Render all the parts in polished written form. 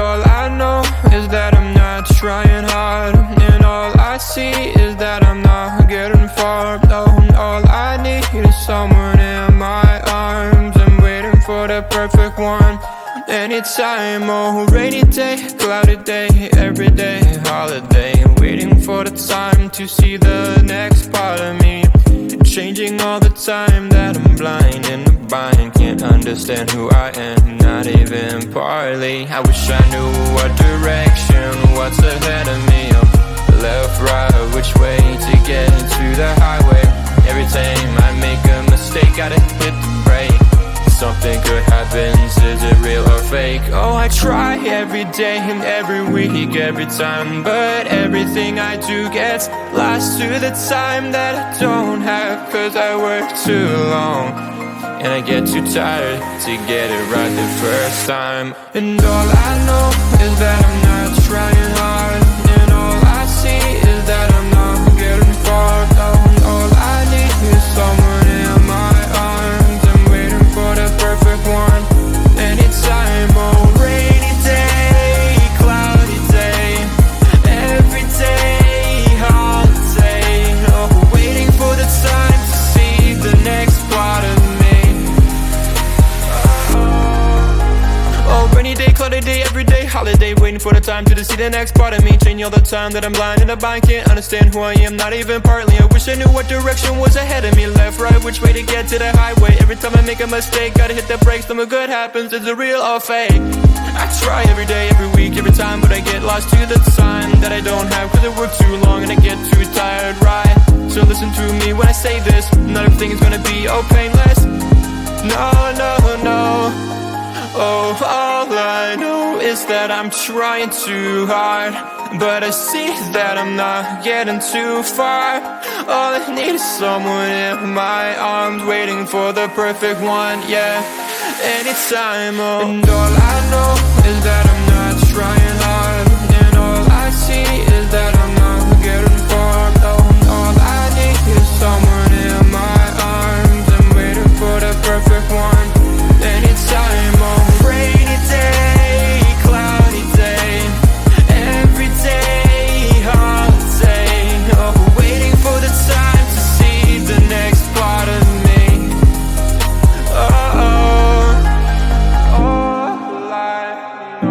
all I know is that I'm not trying hard, and all I see is that I'm not getting far. No, all I need is someone in my arms. I'm waiting for the perfect one. Anytime, oh, rainy day, cloudy day, every day, holiday. Waiting for the time to see the next part of me. Changing all the time that I'm blind in the bind. Can't understand who I am, not even partly. I wish I knew what direction, what's ahead of me. Left, right, which way to get to the highway. Every time I make a mistake, gotta hit the brake. Something good happens, is it real or fake? Oh, I try every day and every week, every time, but everything I do gets lost to the time that I don't have. Cause I work too long, and I get too tired to get it right the first time. And all I know is that I'm not trying hard, and all I see is that I'm not getting far. All I need is someone in my arms. I'm waiting for the perfect one. Anytime, oh, rainy day, cloudy day, every day, holiday. Oh, waiting for the time to see the next part of me. Oh, rainy day, cloudy day, every day, holiday. Waiting for the time to see the next part of me. Changing all the time that I'm blind in the bind. Can't understand who I am, not even partly. I wish I knew what direction was ahead of me. Left, right, which way to get to the highway. Every time I make a mistake, gotta hit the brakes. Something good happens, is it real or fake? I try every day, every week, every time, but I get lost to the time that I don't have. Cause I work too long and I get too tired, right? So listen to me when I say this. Not everything is gonna be all painless. No, no, no. Oh, all I know is that I'm trying too hard, but I see that I'm not getting too far. All I need is someone in my arms, waiting for the perfect one, yeah. Anytime, oh. And all I know is that I'm not trying hard, and all I see is that I'm not getting far. All I need is someone in my arms. I'm waiting for the perfect one. Anytime, oh, rainy day, cloudy day, every day, holiday. Oh, waiting for the time to see the next part of me. Oh, all I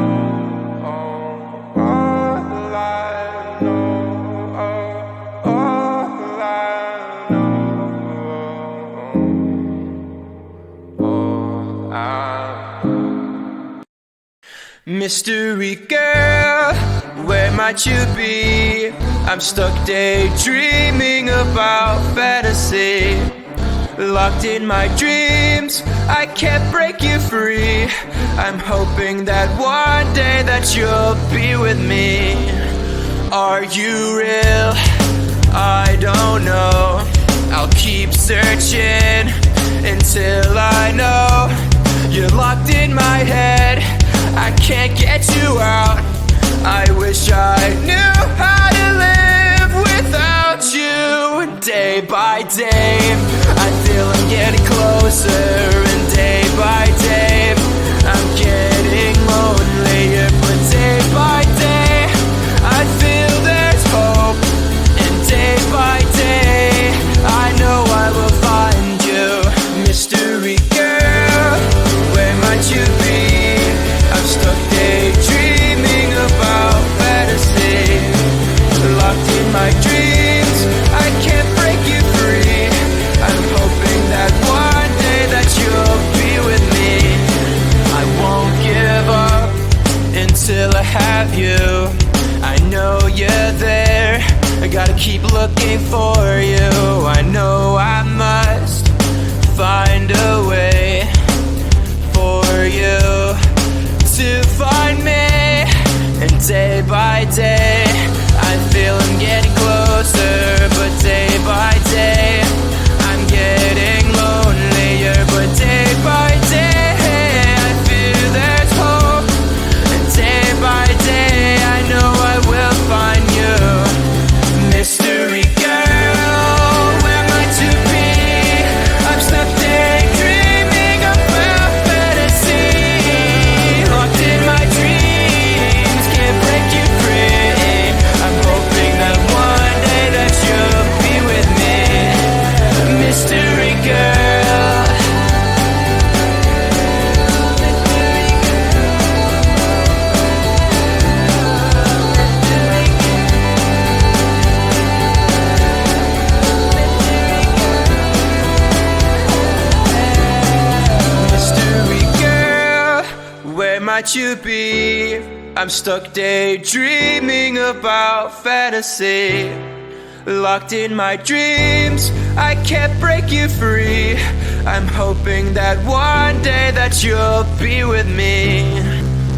know, all I know, all I know. Mystery girl, where might you be? I'm stuck daydreaming about fantasy. Locked in my dreams, I can't break you free. I'm hoping that one day that you'll be with me. Are you real? I don't know. I'll keep searching until I know. You're locked in my head, I can't get you out. I wish I knew how to live without you. Day by day, I feel I'm getting closer, and day by day, I'm getting lonelier. But day by day, I feel there's hope, and day by day, I know I will find you. Mystery girl, where might you be? I'm stuck daydreaming about fantasy. Locked in my dreams, I can't break you free. I'm hoping that one day that you'll be with me. I won't give up until I have you. I know you're there, I gotta keep looking for you. I know I must find a way for you to find me. And day by day, I feel I'm getting closer. But day by day, I'm getting lonelier. But day by day, I feel there's hope. And day by day, I know I will find you. Mystery girl, where might you be? I'm stuck daydreaming might you be? I'm stuck daydreaming about fantasy. Locked in my dreams, I can't break you free. I'm hoping that one day that you'll be with me.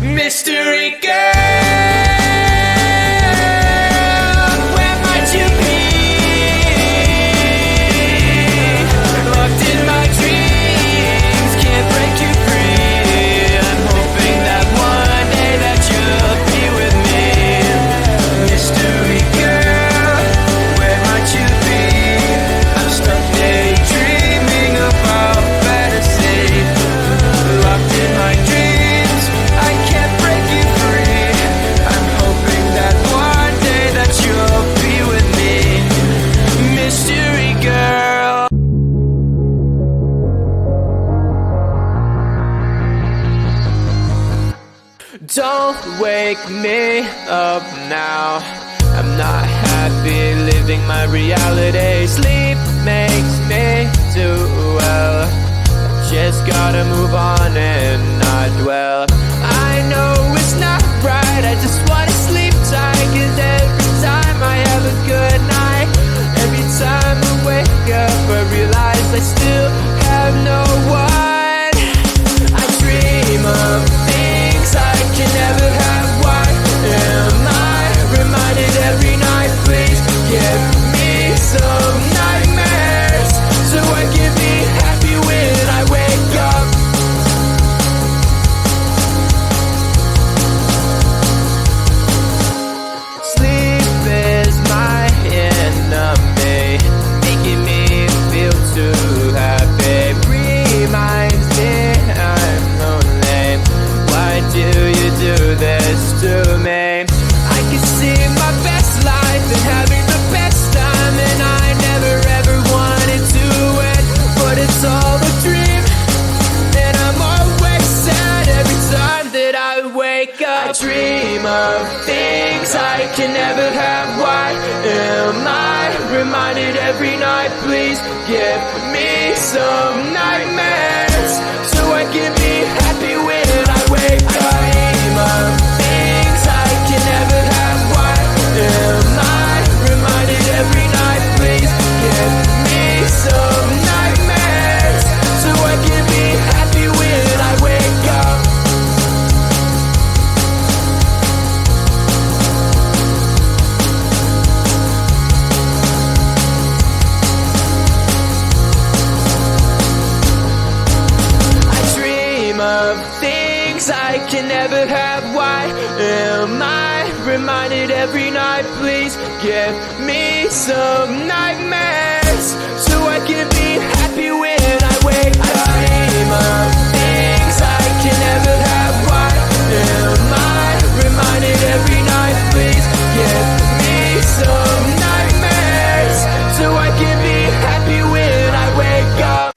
Mystery girl, where might you be? Locked in my dreams, can't break you free. I'm hoping that one day that you'll be with me. Mystery girl, where might you be? I'm stuck daydreaming about fantasy. Locked in my dreams, I can't break you free. I'm hoping that one day that you'll be with me. Mystery girl. Don't wake me up now. I'm not happy living my reality. Sleep makes me do well. I just gotta move on and not dwell. I know it's not right, I just wanna sleep tight. 'Cause every time I have a good night, every time I wake up I realize I still have no one. I dream of things I can never have. Why am I reminded every night? Please give me some nightmares so I can be happy when I wake up. Sleep is my enemy, making me feel too happy. Reminds me I'm lonely. Why do you do this to me? I can see my best life and having the best time, and I never ever wanted to end, but it's all a dream, and I'm always sad every time that I wake up. I dream of things I can never have. Why am I reminded every night? Please give me some nightmares so I can be happy when I wake up. I dream of things I can never have. Why am I reminded every night? Please give me some nightmares so I can be happy when I wake up. I dream of things I can never have. Why am I reminded every night? Please give me some nightmares so I can be happy when I wake up. I dream of things I can never have. Why am I reminded every night? Please give me some nightmares so I can be happy when I wake up.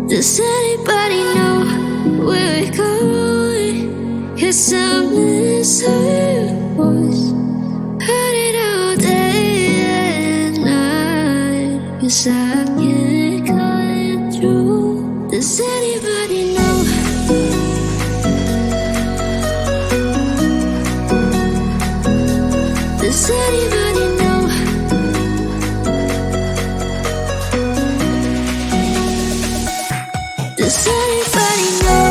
Does anybody know where we're going? 'Cause I miss her voice. Heard it all day and night. 'Cause I can't cut it through. Does anybody know? Does anybody know? Does anybody know?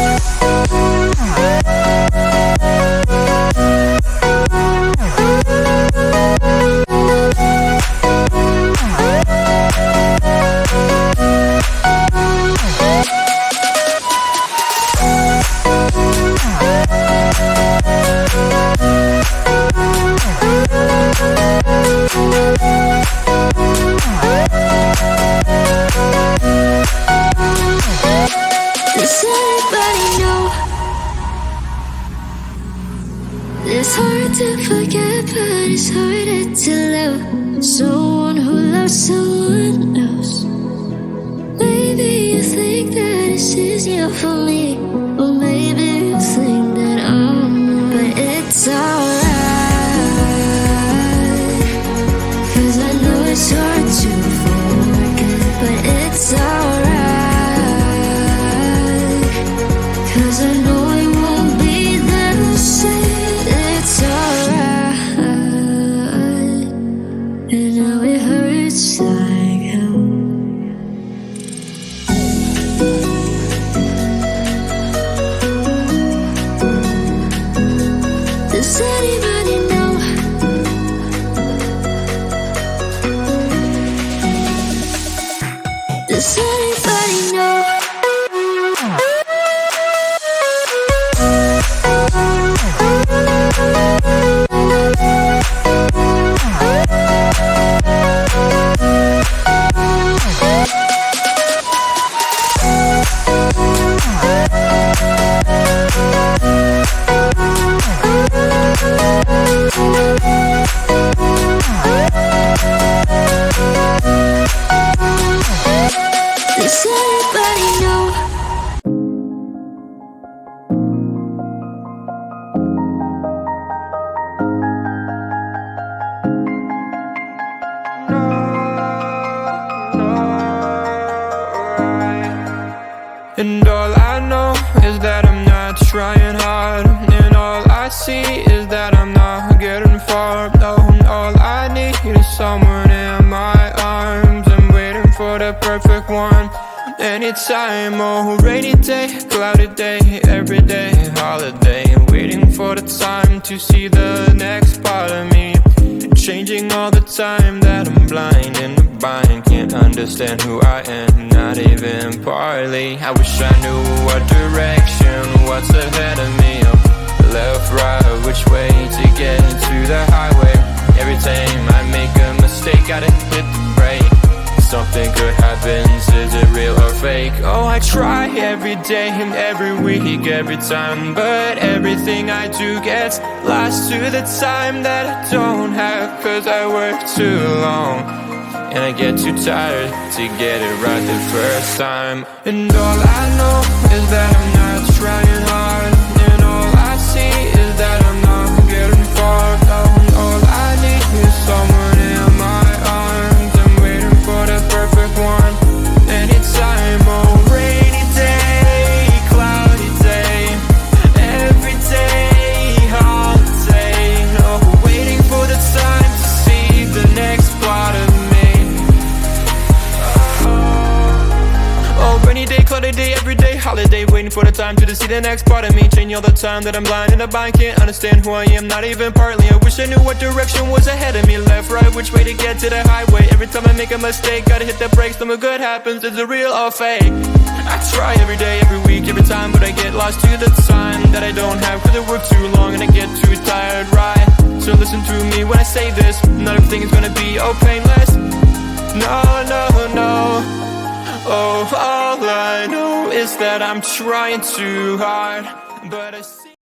Does anybody know? Does anybody know? And all I know is that I'm not trying hard, and all I see is that I'm not getting far. No, all I need is someone in my arms. I'm waiting for the perfect one. Anytime, oh, rainy day, cloudy day, every day, holiday. Waiting for the time to see the next part of me. Changing all the time that I'm blind in the bind. Can't understand who I am, not even partly. I wish I knew what direction, what's ahead of me. Left, right, which way to get to the highway. Every time I make a mistake, gotta hit the brake. Something good happens, is it real or fake? Oh, I try every day and every week, every time, but everything I do gets lost to the time that I don't have. Cause I work too long, and I get too tired to get it right the first time. And all I know is that I'm not trying hard, and all I see is that I'm not getting far. All I need is someone in my arms. I'm waiting for the perfect one. Anytime, oh, rainy day, cloudy day, every day, holiday. Oh, waiting for the time to see the next part of me. Oh, rainy day, cloudy day, every day, holiday. Waiting for the time to see the next part of me. Changing all the time that I'm blind in the bind. Can't understand who I am, not even partly. I wish I knew what direction was ahead of me. Left, right, which way to get to the highway. Every time I make a mistake, gotta hit the brakes. Something good happens, is it real or fake? I try every day, every week, every time, but I get lost to the time that I don't have. Cause I work too long and I get too tired, right? So listen to me when I say this. Not everything is gonna be oh painless. No, no, no. Oh, all I know is that I'm trying too hard, but I see